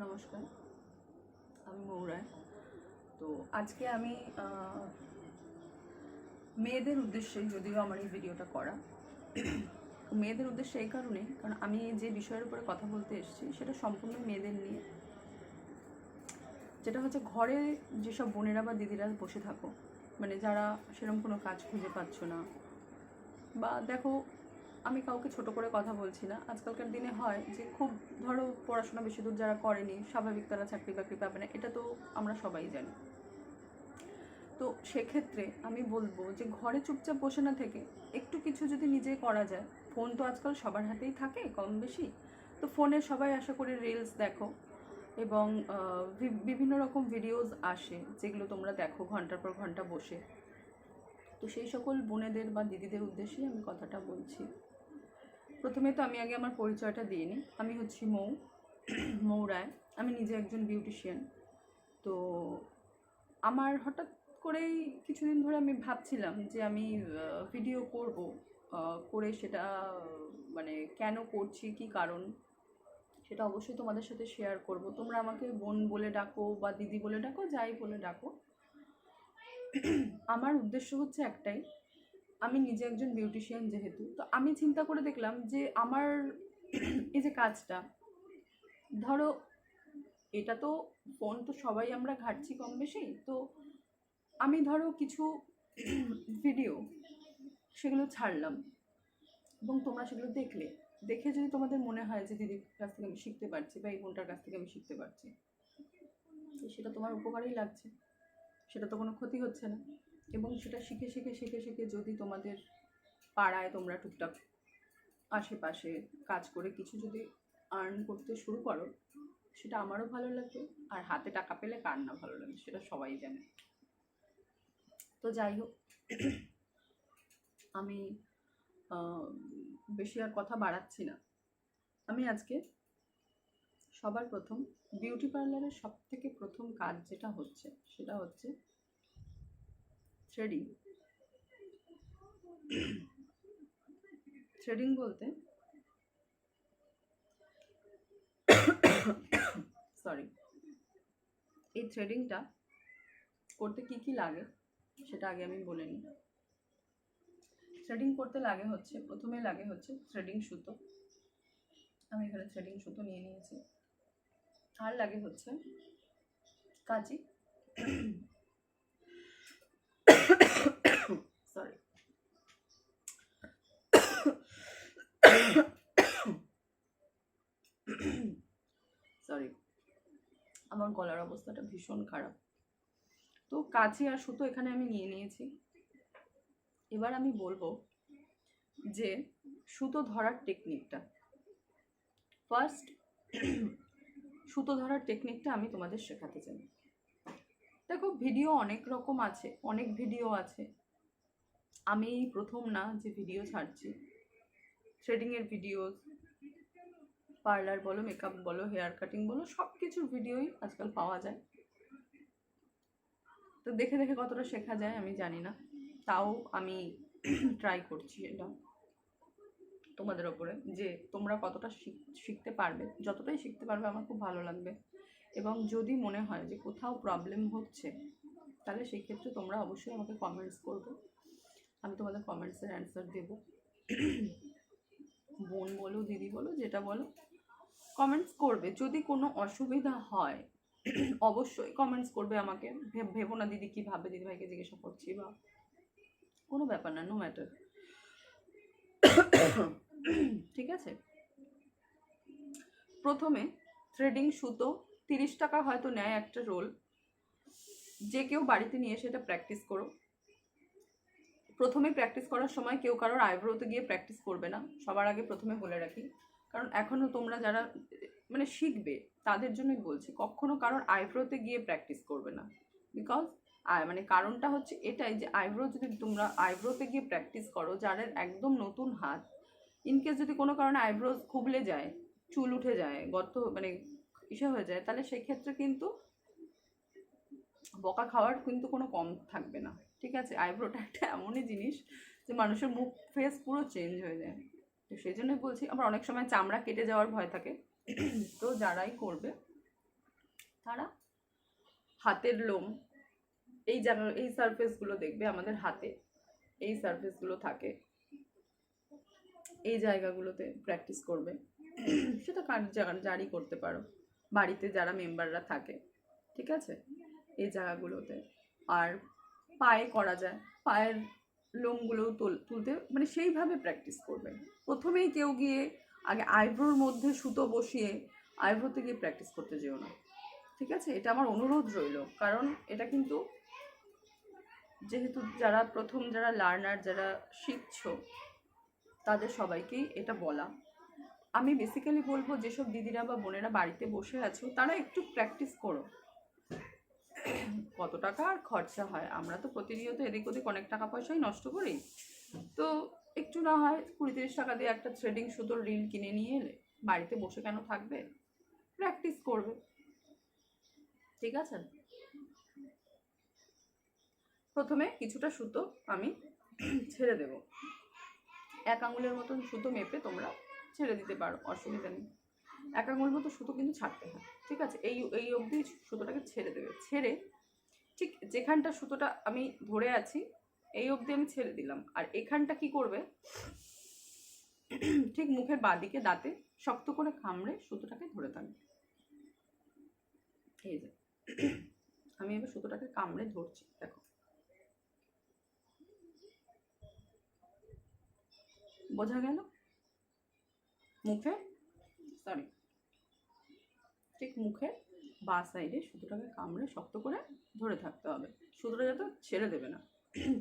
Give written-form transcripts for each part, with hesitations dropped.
নমস্কার, আমি মৌরায়। তো আজকে আমি মেয়েদের উদ্দেশ্যে, যদিও আমার এই ভিডিওটা করা মেয়েদের উদ্দেশ্যে এই কারণে, কারণ আমি যে বিষয়ের উপরে কথা বলতে এসেছি সেটা সম্পূর্ণ মেয়েদের নিয়ে। যেটা হচ্ছে, ঘরে যেসব বোনেরা বা দিদিরা বসে থাকো, মানে যারা সেরকম কোনো কাজ খুঁজে পাচ্ছ না, বা দেখো, আমি কাউকে ছোট করে কথা বলছি না। আজকালকার দিনে হয় যে খুব, ধরো পড়াশোনা বেশি দূর যারা করেনি, স্বাভাবিক তারা চাকরি বাকরি পাবে না, এটা তো আমরা সবাই জানি। তো সেক্ষেত্রে আমি বলবো যে ঘরে চুপচাপ বসে না থেকে একটু কিছু যদি নিজে করা যায়। ফোন তো আজকাল সবার হাতেই থাকে কম বেশি। তো ফোনে সবাই আশা করি রিলস দেখো, এবং বিভিন্ন রকম ভিডিওস আসে যেগুলো তোমরা দেখো ঘন্টার পর ঘন্টা বসে। তো সেই সকল বোনেদের বা দিদিদের উদ্দেশ্যেই আমি কথাটা বলছি। প্রথমে তো আমি আগে আমার পরিচয়টা দিয়ে নিই। আমি হচ্ছি মৌরায়। আমি নিজে একজন বিউটিশিয়ান। তো আমার হঠাৎ করেই কিছুদিন ধরে আমি ভাবছিলাম যে আমি ভিডিও করব, করে সেটা মানে কেন করছি, কি কারণ, সেটা অবশ্যই তোমাদের সাথে শেয়ার করব। তোমরা আমাকে বোন বলে ডাকো বা দিদি বলে ডাকো, যাই বলে ডাকো। আমার উদ্দেশ্য হচ্ছে একটাই, আমি নিজে একজন বিউটিশিয়ান যেহেতু, তো আমি চিন্তা করে দেখলাম যে আমার এই যে কাজটা, ধরো এটা তো, ফোন তো সবাই আমরা ঘাঁটছি কম বেশি। তো আমি ধরো কিছু ভিডিও সেগুলো ছাড়লাম, এবং তোমরা সেগুলো দেখলে, দেখে যদি তোমাদের মনে হয় যে দিদির কাছ থেকে আমি শিখতে পারছি বা এই বোনটার কাছ থেকে আমি শিখতে পারছি, তো সেটা তোমার উপকারেই লাগছে, সেটা তো কোনো ক্ষতি হচ্ছে না। এবং সেটা শিখে শিখে শিখে শিখে যদি তোমাদের পাড়ায় তোমরা টুকটাক আশেপাশে কাজ করে কিছু যদি আর্ন করতে শুরু করো, সেটা আমারও ভালো লাগবে। আর হাতে টাকা পেলে কার না ভালো লাগে, সেটা সবাই জানে। তো যাই হোক, আমি বেশি আর কথা বাড়াচ্ছি না। আমি আজকে সবার প্রথম বিউটি পার্লারের সব থেকে প্রথম কাজ যেটা হচ্ছে সেটা হচ্ছে থ্রেডিং। থ্রেডিং বলতে, সরি, এই থ্রেডিংটা করতে কি কি লাগে সেটা আগে আমি বলে নিই। থ্রেডিং করতে লাগে হচ্ছে, প্রথমে লাগে হচ্ছে থ্রেডিং সুতো। আমি এখানে থ্রেডিং সুতো নিয়ে নিয়েছি। আর লাগে হচ্ছে কাঁচি, সরি, সরি, আমার গলার অবস্থাটা ভীষণ খারাপ। তো কাঁচি আর সুতো এখানে আমি নিয়ে নিয়েছি। এবার আমি বলবো যে সুতো ধরার টেকনিকটা, ফার্স্ট সুতো ধরার টেকনিকটা আমি তোমাদের শেখাতে চাই। দেখো, ভিডিও অনেক রকম আছে, অনেক ভিডিও আছে। আমি প্রথম না যে ভিডিও ছাড়ছি। থ্রেডিংয়ের ভিডিও, পার্লার বলো, মেকআপ বলো, হেয়ার কাটিং বলো, সব কিছুর ভিডিওই আজকাল পাওয়া যায়। তো দেখে দেখে কতটা শেখা যায় আমি জানি না, তাও আমি ট্রাই করছি এটা তোমাদের ওপরে, যে তোমরা কতটা শিখতে পারবে। যতটাই শিখতে পারবে আমার খুব ভালো লাগবে। এবং যদি মনে হয় যে কোথাও প্রবলেম হচ্ছে, তাহলে সেই ক্ষেত্রে তোমরা অবশ্যই আমাকে কমেন্টস করবে। আমি তোমাদের কমেন্টসের অ্যান্সার দেবো। বোন বলো, দিদি বলো, যেটা বলো, কমেন্টস করবে। যদি কোনো অসুবিধা হয় অবশ্যই কমেন্টস করবে আমাকে। ভেবো না দিদি কী ভাবে, দিদিভাইকে জিজ্ঞাসা করছি বা কোনো ব্যাপার না, নো ম্যাটার। ঠিক আছে। প্রথমে থ্রেডিং সুতো 30 টাকা হয়তো নেয় একটা রোল। যে কেউ বাড়িতে নিয়ে এসে এটা প্র্যাকটিস করো। প্রথমে প্র্যাকটিস করার সময় কেউ কারোর আইব্রোতে গিয়ে প্র্যাকটিস করবে না, সবার আগে প্রথমে বলে রাখি। কারণ এখনও তোমরা যারা মানে শিখবে তাদের জন্যই বলছি, কখনো কারোর আইব্রোতে গিয়ে প্র্যাকটিস করবে না। বিকজ মানে কারণটা হচ্ছে এটাই যে আইব্রো যদি তোমরা আইব্রোতে গিয়ে প্র্যাকটিস করো, যাদের একদম নতুন হাত, ইনকেস যদি কোনো কারণে আইব্রোজ খুবলে যায়, চুল উঠে যায়, গর্ত মানে ইসে হয়ে যায়, তাহলে সেক্ষেত্রে কিন্তু বকা খাওয়ার কিন্তু কোনো কম থাকবে না। ঠিক আছে, আইব্রোটা একটা এমনই জিনিস যে মানুষের মুখ ফেস পুরো চেঞ্জ হয়ে যায়। তো সেই জন্যই বলছি, আবার অনেক সময় চামড়া কেটে যাওয়ার ভয় থাকে। তো যারাই করবে তারা হাতের লোম, এই জায়গা, এই সারফেসগুলো দেখবে আমাদের হাতে, এই সারফেসগুলো থাকে, এই জায়গাগুলোতে প্র্যাকটিস করবে। সেটা কার জারি করতে পারো, বাড়িতে যারা মেম্বাররা থাকে, ঠিক আছে, এই জায়গাগুলোতে। আর পায়ে করা যায়, পায়ের লোমগুলোও তুলতে, মানে সেইভাবে প্র্যাকটিস করবে। প্রথমেই কেউ গিয়ে আগে আইব্রোর মধ্যে সুতো বসিয়ে আইব্রোতে গিয়ে প্র্যাকটিস করতে যেও না, ঠিক আছে? এটা আমার অনুরোধ রইল, কারণ এটা কিন্তু যেহেতু যারা প্রথম, যারা লার্নার, যারা শিখছো, তাদের সবাইকেই এটা বলা। আমি বেসিক্যালি বলবো যেসব দিদিরা বা বোনেরা বাড়িতে বসে আছো, তারা একটু প্র্যাকটিস করো। কত টাকা আর খরচা হয়, আমরা তো প্রতিনিয়ত এদিক ওদিক অনেক টাকা পয়সাই নষ্ট করি। তো একটু না হয় 20-30 টাকা দিয়ে একটা থ্রেডিং সুতোর রিল কিনে নিয়ে এলে বাড়িতে বসে কেন থাকবে, প্র্যাকটিস করবে, ঠিক আছে? প্রথমে কিছুটা সুতো আমি ছেড়ে দেব, 1 আঙুলের মতন সুতো মেপে তোমরা ছেড়ে দিতে পারো, অসুবিধা নেই। 1 আঙুল মতো সুতো কিন্তু ছাড়তে হয়, ঠিক আছে? এই অবধি সুতোটাকে ছেড়ে দেবে। ছেড়ে ঠিক যেখানটা সুতোটা আমি ধরে আছি এই অবধি আমি ছেড়ে দিলাম। আর এখানটা কি করবে, ঠিক মুখের বাঁদিকে দাঁতে শক্ত করে কামড়ে সুতোটাকে ধরে থাকবে। এই যে আমি এবার সুতোটাকে কামড়ে ধরছি, দেখো, বোঝা গেল? মুখে, সরি, ঠিক মুখে বাঁ সাইডে সুতোটাকে কামড়ে শক্ত করে ধরে থাকতে হবে। সুতোটা যাতে ছেড়ে দেবে না,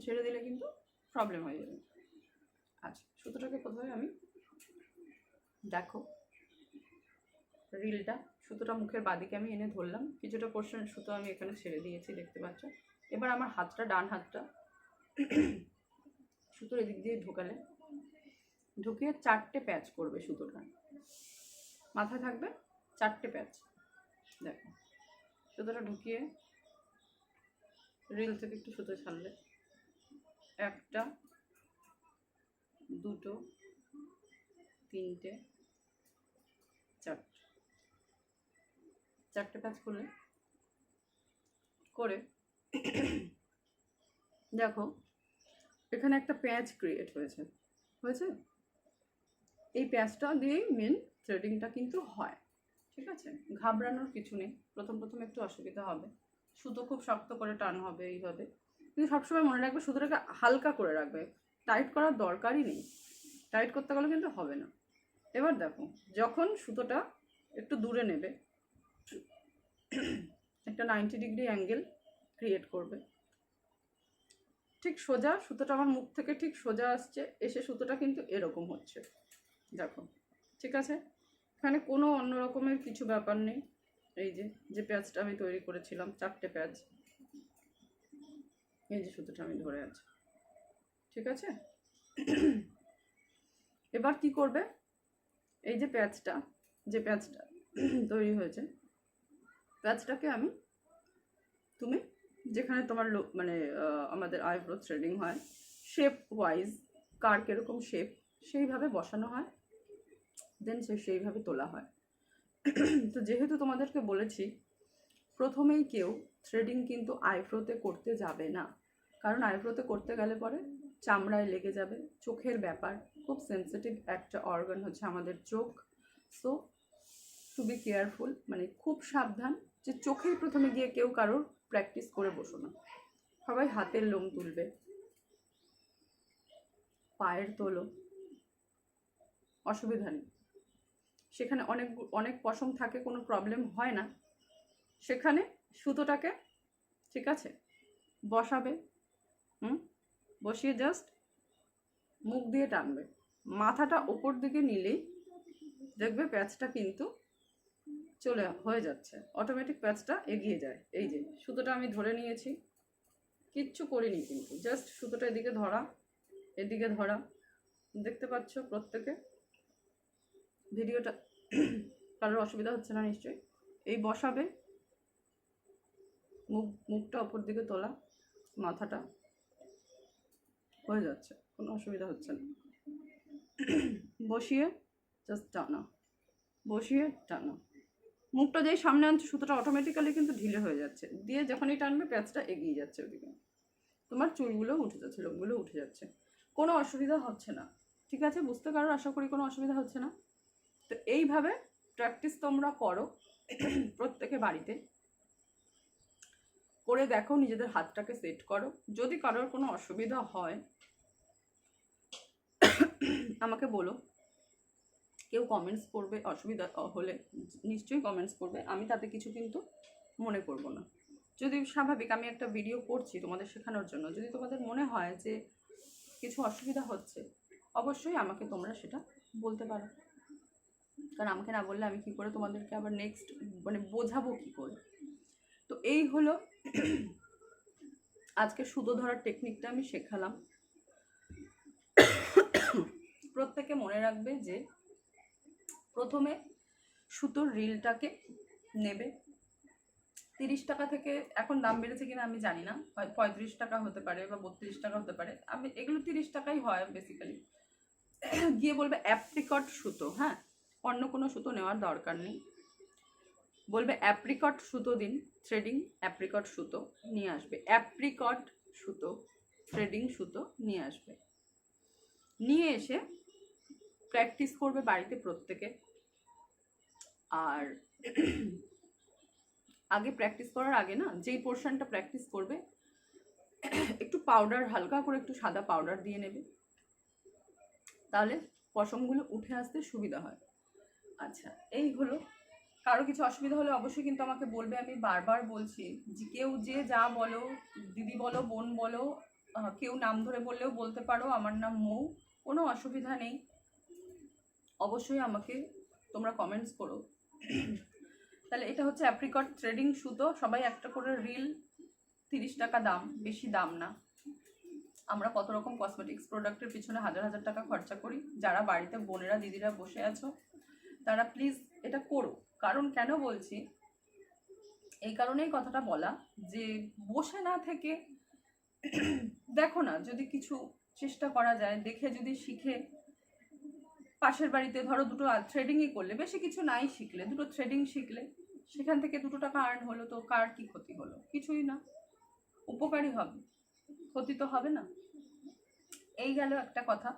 ছেড়ে দিলে কিন্তু প্রবলেম হয়ে যাবে। আচ্ছা, সুতোটাকে প্রথমে আমি, দেখো রিলটা, সুতোটা মুখের বাঁদিকে আমি এনে ধরলাম, কিছুটা পোর্শন সুতো আমি এখানে ছেড়ে দিয়েছি, দেখতে পাচ্ছ। এবার আমার হাতটা, ডান হাতটা সুতোর এদিক দিয়ে ঢোকালে, ঢুকিয়ে 4টে প্যাচ করবে সুতোটা, মাথায় থাকবে 4টে প্যাচ। দেখো সুতোটা ঢুকিয়ে রিল থেকে একটু সুতো ছাড়লে, 1টা 2টো 3টে 4টে প্যাচ করলে, করে দেখো এখানে একটা প্যাচ ক্রিয়েট হয়েছে, এই প্যাচটা দিয়েই মেন থ্রেডিংটা কিন্তু হয়, ঠিক আছে? ঘাবড়ানোর কিছু নেই। প্রথম একটু অসুবিধা হবে, সুতো খুব শক্ত করে টান হবে এইভাবে, কিন্তু সবসময় মনে রাখবে সুতোটাকে হালকা করে রাখবে, টাইট করার দরকারই নেই, টাইট করতে গেলে কিন্তু হবে না। এবার দেখো, যখন সুতোটা একটু দূরে নেবে, একটা 90 ডিগ্রি অ্যাঙ্গেল ক্রিয়েট করবে, ঠিক সোজা, সুতোটা আমার মুখ থেকে ঠিক সোজা আসছে, এসে সুতোটা কিন্তু এরকম হচ্ছে, দেখো, ঠিক আছে? এখানে কোনো অন্য রকমের কিছু ব্যাপার নেই। এই যে প্যাচটা আমি তৈরি করেছিলাম, 4টে প্যাচ, এই যে সুতোটা আমি ধরে আছি, ঠিক আছে? এবার কি করবে, এই যে প্যাচটা তৈরি হয়েছে, প্যাচটাকে তুমি যেখানে তোমার মানে আমাদের আইব্রো থ্রেডিং হয়, শেপ ওয়াইজ, কার কিরকম শেপ, সেইভাবে বসানো হয়, দেন সেইভাবে তোলা হয়। তো যেহেতু তোমাদেরকে বলেছি, প্রথমেই কেউ থ্রেডিং কিন্তু আইব্রোতে করতে যাবে না, কারণ আইব্রোতে করতে গেলে পরে চামড়ায় লেগে যাবে, চোখের ব্যাপার, খুব সেন্সিটিভ একটা অর্গান হচ্ছে আমাদের চোখ। সো টু বি কেয়ারফুল, মানে খুব সাবধান, যে চোখেই প্রথমে গিয়ে কেউ কারোর প্র্যাকটিস করে বসো না। সবাই হাতের লোম তুলবে, পায়ের তোলো, অসুবিধা নেই। সেখানে অনেক পশম থাকে, কোনো প্রবলেম হয় না। সেখানে সুতোটাকে, ঠিক আছে, বসাবে, বসিয়ে জাস্ট মুখ দিয়ে টানবে, মাথাটা ওপর দিকে নিলেই দেখবে প্যাচটা কিন্তু হয়ে যাচ্ছে, অটোমেটিক প্যাচটা এগিয়ে যায়। এই যে সুতোটা আমি ধরে নিয়েছি, কিচ্ছু করিনি, কিন্তু জাস্ট সুতোটা এদিকে ধরা, দেখতে পাচ্ছ প্রত্যেকে? ভিডিওটা কারোর অসুবিধা হচ্ছে না নিশ্চয়ই? এই বসাবে, মুখটা ওপর দিকে তোলা, মাথাটা হয়ে যাচ্ছে, কোনো অসুবিধা হচ্ছে না। বসিয়ে জাস্ট টানা, মুখটা যেই সামনে আনছে সুতোটা অটোমেটিক্যালি কিন্তু ঢিলে হয়ে যাচ্ছে, দিয়ে যখনই টানবে পেঁচটা এগিয়ে যাচ্ছে ওদিকে, তোমার চুলগুলো উঠে যাচ্ছে, লোমগুলো উঠে যাচ্ছে, কোনো অসুবিধা হচ্ছে না। ঠিক আছে, বুঝতে পারো আশা করি কোনো অসুবিধা হচ্ছে না। তো এইভাবে প্র্যাকটিস তোমরা করো প্রত্যেকে বাড়িতে করে দেখো, নিজেদের হাতটাকে সেট করো। যদি কারোর কোনো অসুবিধা হয় আমাকে বলো, কেউ কমেন্টস করবে, অসুবিধা হলে নিশ্চয়ই কমেন্টস করবে, আমি তাতে কিছু কিন্তু মনে করব না। যদি স্বাভাবিক আমি একটা ভিডিও করছি তোমাদের শেখানোর জন্য, যদি তোমাদের মনে হয় যে কিছু অসুবিধা হচ্ছে, অবশ্যই আমাকে তোমরা সেটা বলতে পারো, কারণ আমাকে না বললে আমি কি করে তোমাদেরকে আবার নেক্সট মানে বোঝাবো কি করে। তো এই হলো আজকে সুতো ধরার টেকনিকটা আমি শেখালাম। প্রত্যেকে মনে রাখবে যে প্রথমে সুতোর রিলটাকে নেবে 30 টাকা থেকে, এখন দাম বেড়েছে কিনা আমি জানি না, 35 টাকা হতে পারে বা 32 টাকা হতে পারে, আমি এগুলো 30 টাকাই হয় বেসিক্যালি। গিয়ে বলবে অ্যাপ্রিকট সুতো, হ্যাঁ, অন্য কোনো সুতো নেওয়ার দরকার নেই, বলবে অ্যাপ্রিকট সুতো দিন, থ্রেডিং অ্যাপ্রিকট সুতো নিয়ে আসবে, অ্যাপ্রিকট সুতো থ্রেডিং সুতো নিয়ে আসবে, নিয়ে এসে প্র্যাকটিস করবে বাড়িতে প্রত্যেকে। আর আগে প্র্যাকটিস করার আগে না, যেই পোর্শনটা প্র্যাকটিস করবে একটু পাউডার, হালকা করে একটু সাদা পাউডার দিয়ে নেবে, তাহলে পশমগুলো উঠে আসতে সুবিধা হয়। আচ্ছা, এই হলো। কারো কিছু অসুবিধা হলে অবশ্যই কিন্তু আমাকে বলবে, আমি বারবার বলছি যে কেউ যে যা বলো, দিদি বলো, বোন বলো, কেউ নাম ধরে বললেও বলতে পারো, আমার নাম মৌ, কোনো অসুবিধা নেই। অবশ্যই আমাকে তোমরা কমেন্টস করো। তাহলে এটা হচ্ছে অ্যাপ্রিকট থ্রেডিং সুতো, সবাই একটা করে রিল, 30 টাকা দাম, বেশি দাম না। আমরা কত রকম কসমেটিক্স প্রোডাক্টের পিছনে হাজার হাজার টাকা খরচা করি। যারা বাড়িতে বোনেরা দিদিরা বসে আছো তারা প্লিজ এটা করো। কারণ কেন বলছি, এই কারণেই কথাটা বলা যে বসে না থেকে দেখো না, যদি কিছু চেষ্টা করা যায়, দেখে যদি শিখে, পাশের বাড়িতে ধরো দুটো থ্রেডিংই করলে, বেশি কিছু নাই শিখলে, দুটো থ্রেডিং শিখলে, সেখান থেকে 2 টাকা আর্ন হলো, তো কার কি ক্ষতি হলো? কিছুই না, উপকারী হবে, ক্ষতি তো হবে না। এই গেল একটা কথা।